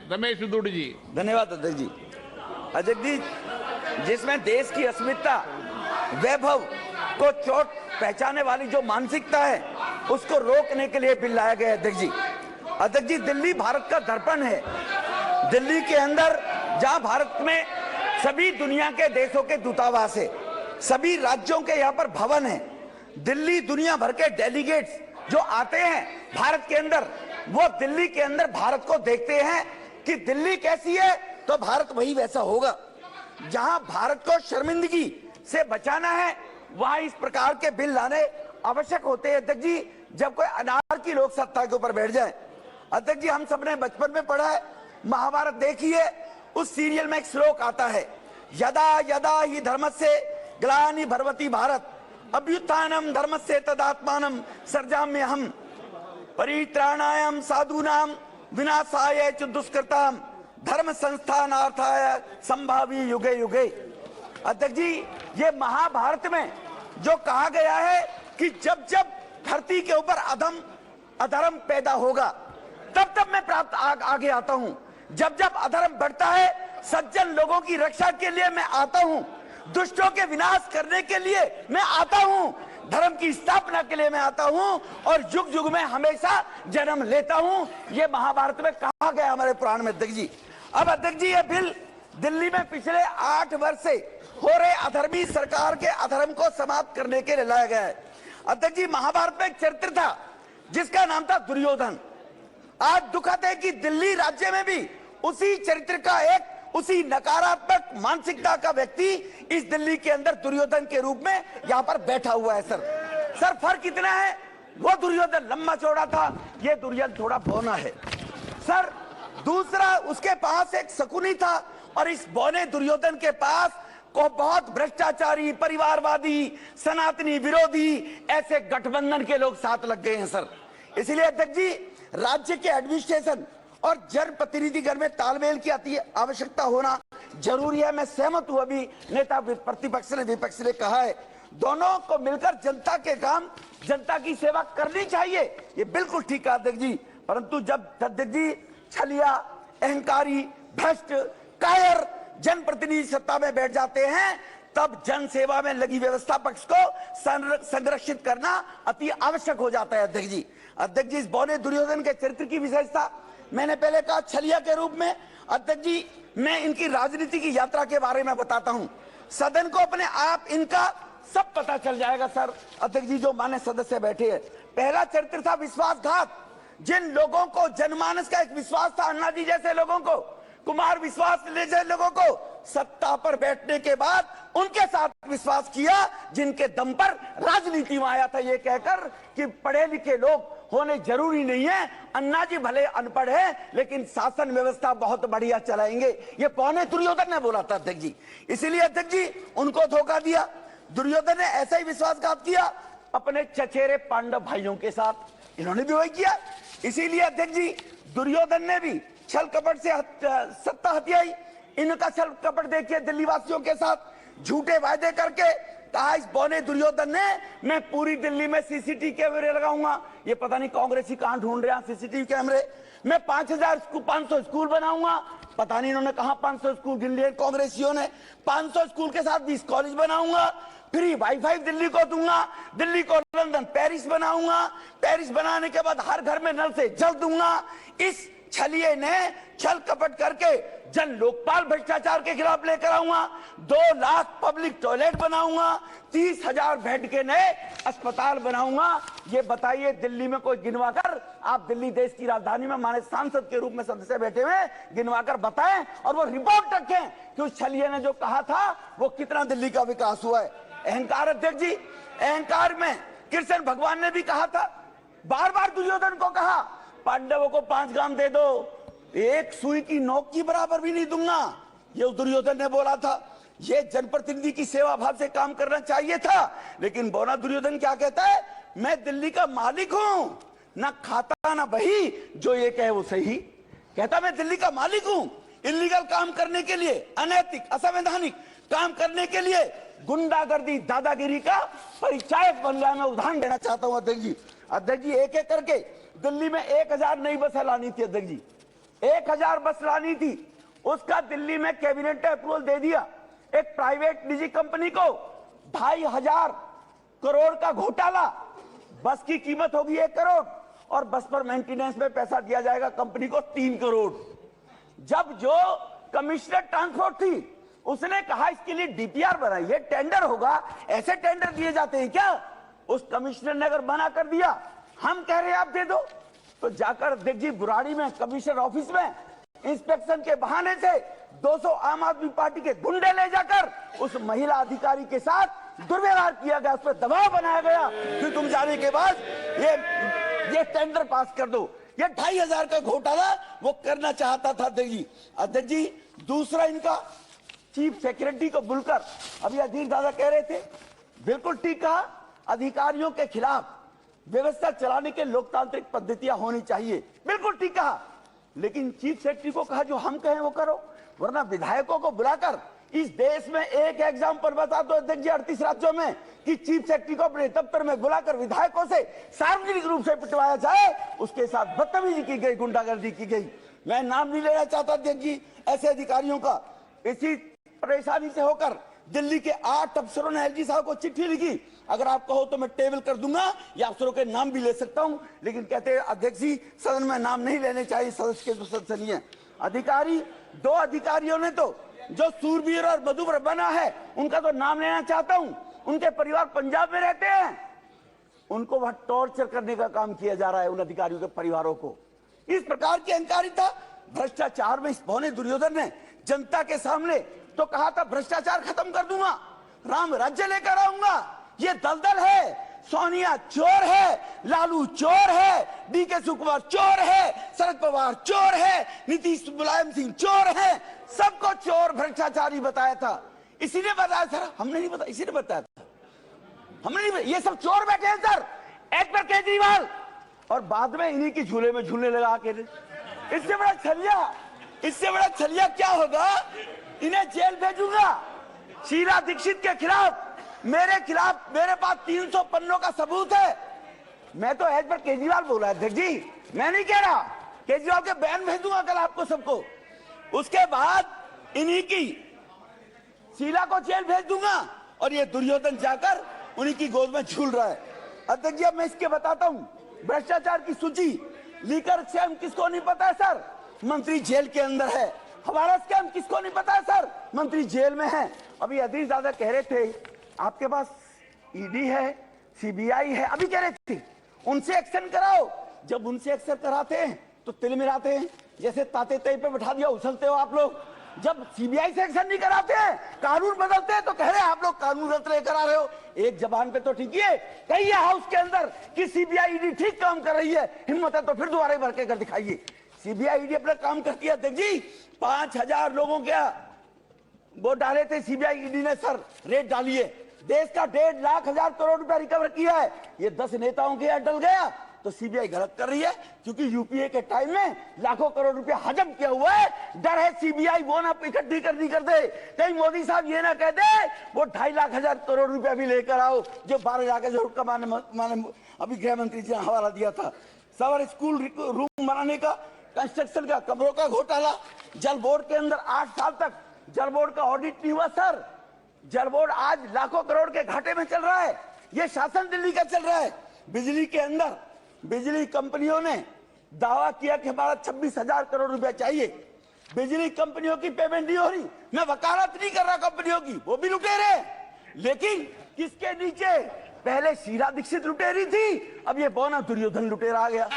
रमेश दुड़ जी। धन्यवाद अध्यक्ष जी। अध्यक्ष जी, जिसमें देश की अस्मिता, वैभव को चोट पहचाने वाली जो मानसिकता है, उसको रोकने के लिए बिल लाया गया है अध्यक्ष जी। अध्यक्ष जी, दिल्ली भारत का दर्पण है। दिल्ली के अंदर जहां भारत में सभी दुनिया के देशों के दूतावास है, सभी राज्यों के यहाँ पर भवन है, दिल्ली दुनिया भर के डेलीगेट्स जो आते हैं भारत के अंदर, वो दिल्ली के अंदर भारत को देखते हैं कि दिल्ली कैसी है तो भारत वही वैसा होगा। जहां भारत को शर्मिंदगी से बचाना है, वहां इस प्रकार के बिल लाने आवश्यक होते हैं अध्यक्ष जी, जब कोई अनारकी लोक सत्ता के ऊपर बैठ जाए। अध्यक्ष जी, हम सबने बचपन में पढ़ा है, महाभारत देखिए, उस सीरियल में एक श्लोक आता है, यदा यदा ही धर्मस्य ग्लानि भर्वति भारत अभ्युत्थानम धर्मस्य तदात्मानम सर्जाम्यहम् परित्राणाय साधूनां विनाशाय च दुष्कृतां धर्म संस्थानार्थाय संभावी युगे युगे। अध्यक्ष जी, ये महाभारत में जो कहा गया है कि जब जब धरती के ऊपर अधर्म पैदा होगा, तब तब मैं आगे आता हूं। जब जब अधर्म बढ़ता है, सज्जन लोगों की रक्षा के लिए मैं आता हूं, दुष्टों के विनाश करने के लिए मैं आता हूं, धर्म की स्थापना के लिए मैं आता हूं, और युग युग में हमेशा जन्म लेता हूं। ये महाभारत में कहा गया हमारे पुराण में अध्यक्ष जी। अब अध्यक्ष जी, ये बिल दिल्ली में पिछले 8 वर्ष से हो रहे अधर्मी सरकार के अधर्म को समाप्त करने के लिए लाया गया है। अध्यक्ष जी, महाभारत में एक चरित्र था जिसका नाम था दुर्योधन। आज दुखद है कि दिल्ली राज्य में भी उसी चरित्र का एक, उसी नकारात्मक मानसिकता का व्यक्ति इस दिल्ली के अंदर दुर्योधन के रूप में यहाँ पर बैठा हुआ है। सर फर्क कितना है? वो दुर्योधन लंबा चौड़ा था, ये दुर्योधन थोड़ा बौना है। सर दूसरा, उसके पास एक शकुनी था, और इस बौने दुर्योधन के पास को बहुत भ्रष्टाचारी, परिवारवादी, सनातनी विरोधी ऐसे गठबंधन के लोग साथ लग गए हैं सर। इसलिए अध्यक्ष जी, राज्य के एडमिनिस्ट्रेशन और जनप्रतिनिधिगण में तालमेल की अति आवश्यकता होना जरूरी है। मैं सहमत हूं, अभी नेता प्रतिपक्ष ने, विपक्ष ने कहा है, दोनों को मिलकर जनता के काम, जनता की सेवा करनी चाहिए, ये बिल्कुल ठीक है अध्यक्ष जी। परंतु जब अध्यक्ष जी छलिया, अहंकारी, भ्रष्ट, कायर जनप्रतिनिधि सत्ता में बैठ जाते हैं, तब जन सेवा में लगी व्यवस्था पक्ष को संरक्षित करना अति आवश्यक हो जाता है अध्यक्ष जी। अध्यक्ष जी, इस बौने दुर्योधन के चरित्र की विशेषता मैंने पहले कहा, छलिया के रूप में। अध्यक्ष जी, मैं इनकी राजनीति की यात्रा के बारे में बताता हूं, सदन को अपने आप इनका सब पता चल जाएगा सर। अध्यक्ष जी, जो मान्य सदस्य बैठे हैं, पहला चरित्र था विश्वासघात। जिन लोगों को जनमानस का एक विश्वास था, अन्ना जी जैसे लोगों को, कुमार विश्वास जैसे लोगों को, सत्ता पर बैठने के बाद उनके साथ विश्वास किया जिनके दम पर राजनीति में आया था, ये कहकर कि पढ़े लिखे लोग होने जरूरी नहीं है, अन्ना जी भले अनपढ़ है लेकिन शासन व्यवस्था बहुत बढ़िया चलाएंगे, ये पौने दुर्योधन ने बोला था अध्यक्ष जी। इसीलिए अध्यक्ष जी, उनको धोखा दिया। दुर्योधन ने ऐसा ही विश्वासघात किया अपने चचेरे पांडव भाइयों के साथ, इन्होंने भी वही किया। इसीलिए अध्यक्ष जी, दुर्योधन ने भी छल कपट से सत्ता हथियाई। इनका छल कपट देखिए, दिल्ली वासियों के साथ झूठे वायदे करके कहा, इस बौने दुर्योधन ने, मैं पूरी दिल्ली में सीसीटीवी कैमरे लगाऊंगा। ये पता नहीं कांग्रेसी कहां ढूंढ रहे हैं सीसीटीवी कैमरे। मैं 500 स्कूल बनाऊंगा, पता नहीं इन्होंने कहा 500 स्कूल गिन लिए कांग्रेसियों ने। 500 स्कूल के साथ 20 कॉलेज बनाऊंगा, फ्री वाईफाई दिल्ली को दूंगा, दिल्ली को लंदन पेरिस बनाऊंगा, पेरिस बनाने के बाद हर घर में नल से जल दूंगा। इस छलिए ने छल कपट करके जन लोकपाल भ्रष्टाचार के खिलाफ लेकर आऊंगा, 2 लाख पब्लिक टॉयलेट बनाऊंगा, 30,000 बेड के नए अस्पताल बनाऊंगा। ये बताइए, दिल्ली में कोई गिनवाकर, आप दिल्ली देश की राजधानी में माने सांसद के रूप में सदस्य बैठे हुए, गिनवाकर बताएं और वो रिपोर्ट रखें कि उस छलिए ने जो कहा था वो कितना दिल्ली का विकास हुआ है। अहंकार अध्यक्ष जी, अहंकार में कृष्ण भगवान ने भी कहा था, बार बार दुर्योधन को कहा, पांडवों को 5 ग्राम दे दो, एक सुई की नोक की बराबर भी नहीं दूंगा, ये दुर्योधन ने बोला था। ये जनप्रतिनिधि की सेवा भाव से काम करना चाहिए था, लेकिन बौना दुर्योधन क्या कहता है, मैं दिल्ली का मालिक हूं, ना खाता ना बही, जो ये कहे वो सही। कहता मैं दिल्ली का मालिक हूं, इलीगल काम करने के लिए, अनैतिक असंवैधानिक काम करने के लिए गुंडागर्दी, दादागिरी का परिचायक बन गया। मैं उदाहरण देना चाहता हूं अध्यक्ष जी। अध्यक्ष जी, एक एक करके दिल्ली में 1000 नई बसें लानी थी अध्यक्ष जी, 1000 बस लानी थी, उसका दिल्ली में कैबिनेट ने अप्रूवल दे दिया। एक प्राइवेट निजी कंपनी को 2500 करोड़ का घोटाला, बस की कीमत होगी 1 करोड़ और बस पर मेंटेनेंस में पैसा दिया जाएगा कंपनी को 3 करोड़। जब जो कमिश्नर ट्रांसपोर्ट थी उसने कहा इसके लिए डीपीआर बनाइए, टेंडर होगा, ऐसे टेंडर दिए जाते हैं क्या? उस कमिश्नर ने अगर मना कर दिया, हम कह रहे हैं आप दे दो, तो जाकर देखिए बुराड़ी में कमिश्नर ऑफिस में इंस्पेक्शन के बहाने से 200 आम आदमी पार्टी के गुंडे ले जाकर उस महिला अधिकारी के साथ दुर्व्यवहार किया गया, उस पर दबाव बनाया गया कि तुम जाने के बाद ये टेंडर पास कर दो। ये 2500 का घोटाला वो करना चाहता था अध्यक्ष जी। दूसरा, इनका चीफ सेक्रेटरी को बुलकर अभी अधीर दादा कह रहे थे, बिल्कुल ठीक कहा, अधिकारियों के खिलाफ व्यवस्था चलाने के लोकतांत्रिक पद्धतियां होनी चाहिए, बिल्कुल ठीक कहा। लेकिन चीफ सेक्रेटरी को कहा जो हम कहें वो करो, वरना विधायकों को बुलाकर इस देश में एक एग्जाम्पल बता दो अध्यक्ष जी 38 राज्यों में कि चीफ सेक्रेटरी को अपने दफ्तर में बुलाकर विधायकों से सार्वजनिक रूप से पिटवाया जाए, उसके साथ बदतमीजी की गई, गुंडागर्दी की गई। मैं नाम नहीं लेना चाहता अध्यक्ष जी ऐसे अधिकारियों का। इसी परेशानी से होकर दिल्ली के 8 अफसरों ने एलजी साहब को चिट्ठी लिखी, अगर आप कहो तो मैं टेबल कर दूंगा या अफसरों के नाम भी ले सकता हूं, लेकिन कहते हैं अध्यक्ष जी सदन में नाम नहीं लेने चाहिए, सदस्य के तो सदस्य नहीं है। अधिकारी, 2 अधिकारियों ने तो जो सूरबीर और मधुबर बना है उनका तो नाम लेना चाहता हूं, उनके परिवार पंजाब में रहते हैं, उनको वहां टॉर्चर करने का काम किया जा रहा है उन अधिकारियों के परिवारों को। इस प्रकार की अहंकारिता, भ्रष्टाचार में इस पौने दुर्योधन ने जनता के सामने तो कहा था भ्रष्टाचार खत्म कर दूंगा, राम राज्य लेकर आऊंगा। ये दलदल है, सोनिया चोर है, लालू चोर है, डीके शिवकुमार चोर है, शरद पवार चोर है, नीतीश मुलायम सिंह चोर है, सबको चोर भ्रष्टाचारी बताया था। इसी ने बताया सर, हमने नहीं बताया, इसी ने बताया था, हमने नहीं, ये सब चोर बैठे हैं सर, एक पर केजरीवाल, और बाद में इन्हीं की झूले में झूलने लगा के। इससे बड़ा छलिया क्या होगा? इन्हें जेल भेजूंगा। शीला दीक्षित के खिलाफ मेरे पास 300 पन्नों का सबूत है। मैं तो एज पर केजरीवाल बोल रहा है अध्यक्ष जी, मैं नहीं कह रहा, केजरीवाल के बयान भेज दूंगा कल आपको सबको। उसके बाद इन्हीं की शीला को जेल भेज दूंगा और ये दुर्योधन जाकर उन्हीं की गोद में झूल रहा है। अध्यक्ष जी अब मैं इसके बताता हूं, भ्रष्टाचार की सूची, लीकर स्कैम किसको नहीं पता है सर? मंत्री जेल के अंदर है। हमारा स्कैम किसको नहीं पता है सर? मंत्री जेल में है। अभी अधीर दादा कह रहे थे आपके पास ईडी है, सीबीआई है, अभी कह रहे थे उनसे एक्शन कराओ। जब उनसे एक्शन कराते हैं तो तिल मिलाते हैं, जैसे ताते तय पे बैठा दिया उछलते हो आप लोग। जब सीबीआई से एक्शन नहीं कराते हैं, कानून बदलते हैं तो कह रहे हैं आप लोग कानून रद्द करा रहे हो। एक जबान पे तो ठीक है, कहिए हाउस के अंदर कि सीबीआई ईडी ठीक काम कर रही है, हिम्मत है तो फिर दोबारा भर के कर दिखाइए। सीबीआई ईडी अपना काम करती है अध्यक्ष जी। 5000 लोगों के वो डाले थे सीबीआई ईडी ने सर, रेट डाली है, देश का 1.5 लाख करोड़ रुपया रिकवर किया है। ये 10 नेताओं के डल गया तो सीबीआई गलत कर रही है, क्योंकि यूपीए के टाइम में लाखों करोड़ रुपया हजम किया हुआ है। डर है सीबीआई वो ना इकट्ठी कर दे, कहीं मोदी साहब ये ना कह दे वो 2.5 लाख करोड़ रुपया भी लेकर आओ, जो 12 लाख जरूर का माने अभी गृह मंत्री जी ने हवाला दिया था। सवार स्कूल रूम बनाने का, कंस्ट्रक्शन का, कमरों का घोटाला, जल बोर्ड के अंदर 8 साल तक जल बोर्ड का ऑडिट नहीं हुआ सर। जल बोर्ड आज लाखों करोड़ के घाटे में चल रहा है। ये शासन दिल्ली का चल रहा है। बिजली के अंदर बिजली कंपनियों ने दावा किया कि हमारा 26,000 करोड़ रुपया चाहिए, बिजली कंपनियों की पेमेंट नहीं हो रही। मैं वकालत नहीं कर रहा कंपनियों की, वो भी लुटेरे, लेकिन किसके नीचे? पहले शीला दीक्षित लुटेरी थी, अब ये बौना दुर्योधन लुटेरा आ गया।